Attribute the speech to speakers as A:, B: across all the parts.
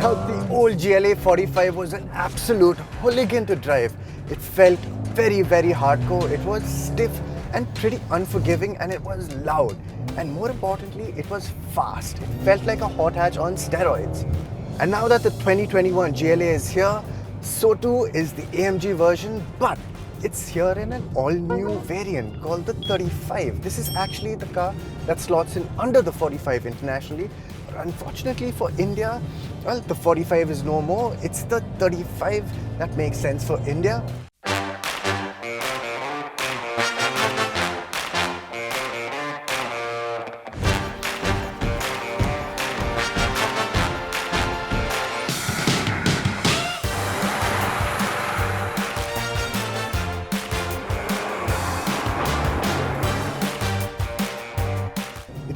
A: Now, the old GLA45 was an absolute hooligan to drive. It felt very, very hardcore. It was stiff and pretty unforgiving, and it was loud. And more importantly, it was fast. It felt like a hot hatch on steroids. And now that the 2021 GLA is here, so too is the AMG version, but it's here in an all-new variant called the 35. This is actually the car that slots in under the 45 internationally. But unfortunately for India, well, the 45 is no more. It's the 35 that makes sense for India.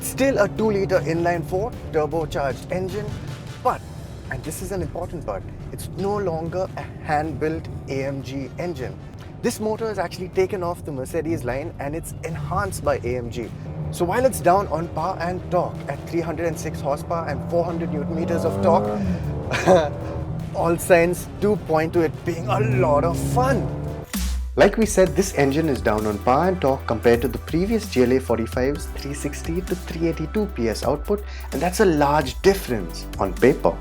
A: Still a 2-litre inline-4 turbocharged engine, but, and this is an important part, it's no longer a hand-built AMG engine. This motor is actually taken off the Mercedes line and it's enhanced by AMG. So while it's down on power and torque at 306 horsepower and 400 Newton meters of torque, all signs do point to it being a lot of fun. Like we said, this engine is down on power and torque compared to the previous GLA45's 360 to 382 PS output, and that's a large difference on paper.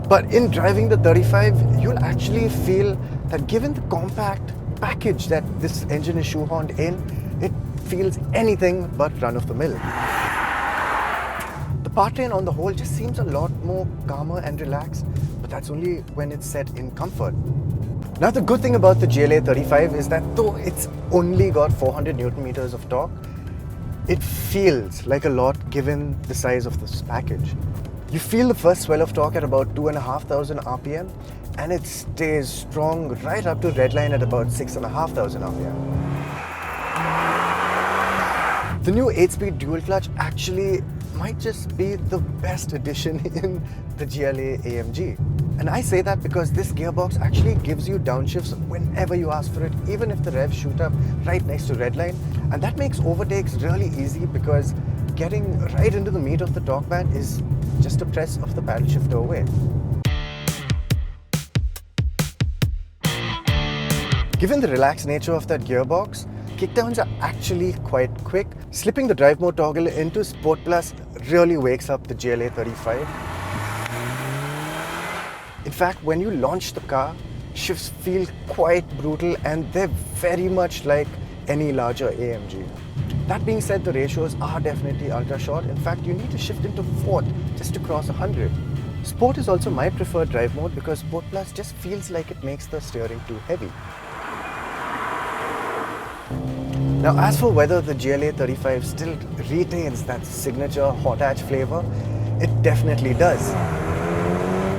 A: But in driving the 35, you'll actually feel that given the compact package that this engine is shoehorned in, it feels anything but run-of-the-mill. The powertrain on the whole just seems a lot more calmer and relaxed, but that's only when it's set in comfort. Now, the good thing about the GLA35 is that though it's only got 400 Newton meters of torque, it feels like a lot given the size of this package. You feel the first swell of torque at about 2,500 RPM, and it stays strong right up to redline at about 6,500 RPM. The new 8-speed dual clutch actually might just be the best addition in the GLA AMG. And I say that because this gearbox actually gives you downshifts whenever you ask for it, even if the revs shoot up right next to redline. And that makes overtakes really easy because getting right into the meat of the torque band is just a press of the paddle shifter away. Given the relaxed nature of that gearbox, kickdowns are actually quite quick. Slipping the drive mode toggle into Sport Plus really wakes up the GLA35. In fact, when you launch the car, shifts feel quite brutal and they're very much like any larger AMG. That being said, the ratios are definitely ultra short. In fact, you need to shift into 4th just to cross 100. Sport is also my preferred drive mode because Sport Plus just feels like it makes the steering too heavy. Now, as for whether the GLA35 still retains that signature hot hatch flavor, it definitely does.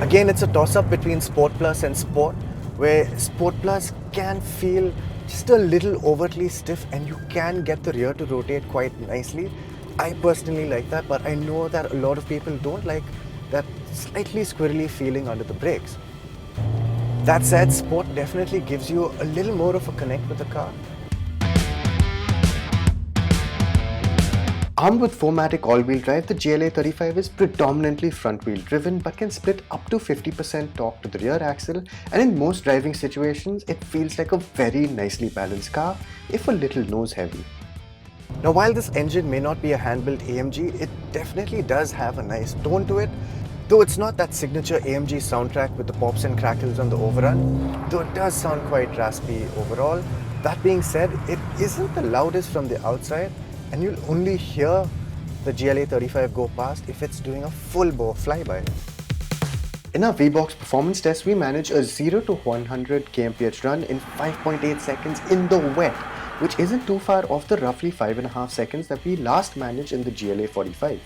A: Again, it's a toss-up between Sport Plus and Sport, where Sport Plus can feel just a little overtly stiff and you can get the rear to rotate quite nicely. I personally like that, but I know that a lot of people don't like that slightly squirrely feeling under the brakes. That said, Sport definitely gives you a little more of a connect with the car. Armed with 4MATIC all-wheel drive, the GLA35 is predominantly front-wheel driven but can split up to 50% torque to the rear axle, and in most driving situations it feels like a very nicely balanced car, if a little nose-heavy. Now, while this engine may not be a hand-built AMG, it definitely does have a nice tone to it, though it's not that signature AMG soundtrack with the pops and crackles on the overrun, though it does sound quite raspy overall. That being said, it isn't the loudest from the outside, and you'll only hear the GLA35 go past if it's doing a full bore flyby. In our VBox performance test, we managed a 0 to 100 kmph run in 5.8 seconds in the wet, which isn't too far off the roughly 5.5 seconds that we last managed in the GLA45.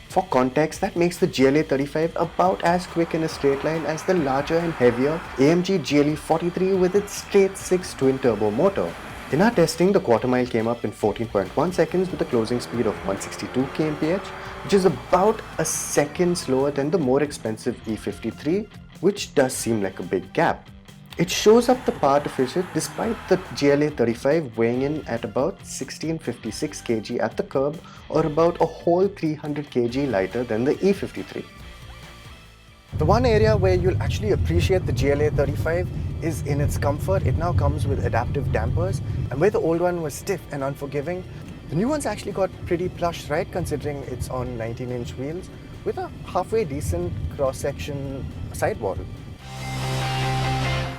A: For context, that makes the GLA35 about as quick in a straight line as the larger and heavier AMG GLE43 with its straight 6 twin-turbo motor. In our testing, the quarter mile came up in 14.1 seconds with a closing speed of 162 kmph, which is about a second slower than the more expensive E53, which does seem like a big gap. It shows up the power deficit despite the GLA35 weighing in at about 1656 kg at the curb, or about a whole 300 kg lighter than the E53. The one area where you'll actually appreciate the GLA35 is in its comfort. It now comes with adaptive dampers, and where the old one was stiff and unforgiving, the new one's actually got pretty plush, right, considering it's on 19-inch wheels with a halfway decent cross-section sidewall.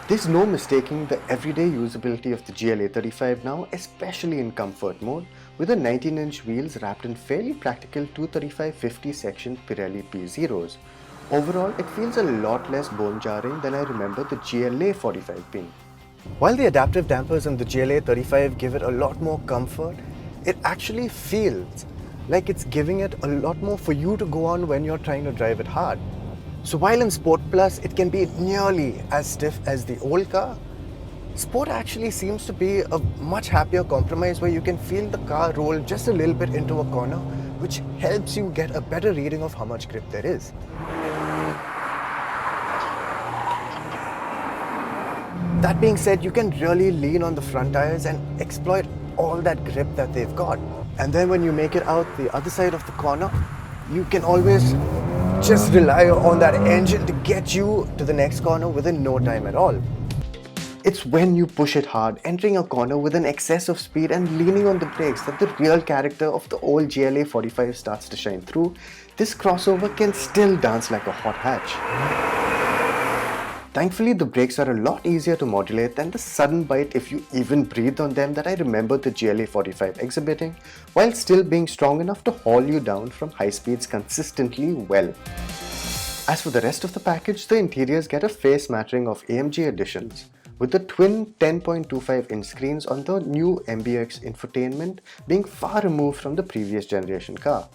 A: There's no mistaking the everyday usability of the GLA35 now, especially in comfort mode, with the 19-inch wheels wrapped in fairly practical 235/50 section Pirelli P0s. Overall, it feels a lot less bone-jarring than I remember the GLA45 being. While the adaptive dampers on the GLA35 give it a lot more comfort, it actually feels like it's giving it a lot more for you to go on when you're trying to drive it hard. So while in Sport Plus it can be nearly as stiff as the old car, Sport actually seems to be a much happier compromise where you can feel the car roll just a little bit into a corner, which helps you get a better reading of how much grip there is. That being said, you can really lean on the front tires and exploit all that grip that they've got. And then when you make it out the other side of the corner, you can always just rely on that engine to get you to the next corner within no time at all. It's when you push it hard, entering a corner with an excess of speed and leaning on the brakes, that the real character of the old GLA45 starts to shine through. This crossover can still dance like a hot hatch. Thankfully, the brakes are a lot easier to modulate than the sudden bite if you even breathe on them that I remember the GLA45 exhibiting, while still being strong enough to haul you down from high speeds consistently well. As for the rest of the package, the interiors get a fair smattering of AMG additions, with the twin 10.25-inch screens on the new MBX infotainment being far removed from the previous generation car.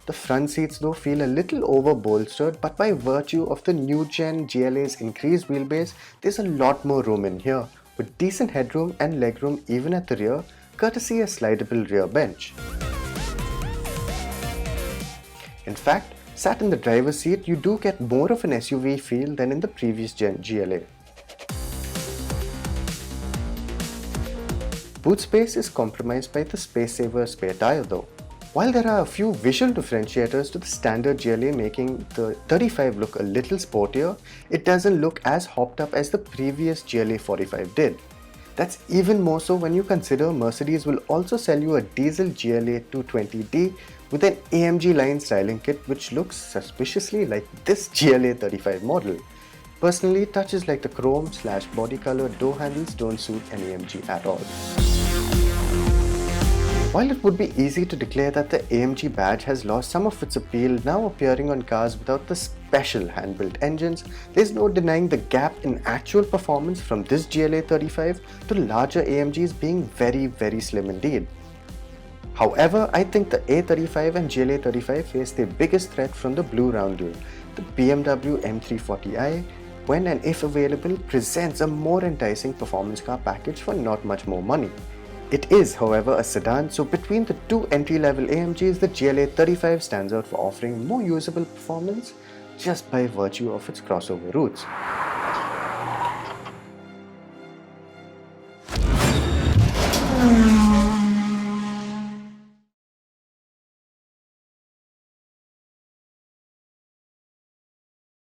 A: The front seats though feel a little over-bolstered, but by virtue of the new gen GLA's increased wheelbase, there's a lot more room in here, with decent headroom and legroom even at the rear, courtesy a slidable rear bench. In fact, sat in the driver's seat, you do get more of an SUV feel than in the previous gen GLA. Boot space is compromised by the space-saver spare tire though. While there are a few visual differentiators to the standard GLA making the 35 look a little sportier, it doesn't look as hopped up as the previous GLA45 did. That's even more so when you consider Mercedes will also sell you a diesel GLA 220D with an AMG line styling kit which looks suspiciously like this GLA35 model. Personally, touches like the chrome/body color door handles don't suit an AMG at all. While it would be easy to declare that the AMG badge has lost some of its appeal now appearing on cars without the special hand-built engines, there's no denying the gap in actual performance from this GLA35 to larger AMGs being very slim indeed. However, I think the A35 and GLA35 face their biggest threat from the blue roundel, the BMW M340i, when and if available presents a more enticing performance car package for not much more money. It is, however, a sedan, so between the two entry-level AMGs, the GLA35 stands out for offering more usable performance just by virtue of its crossover roots.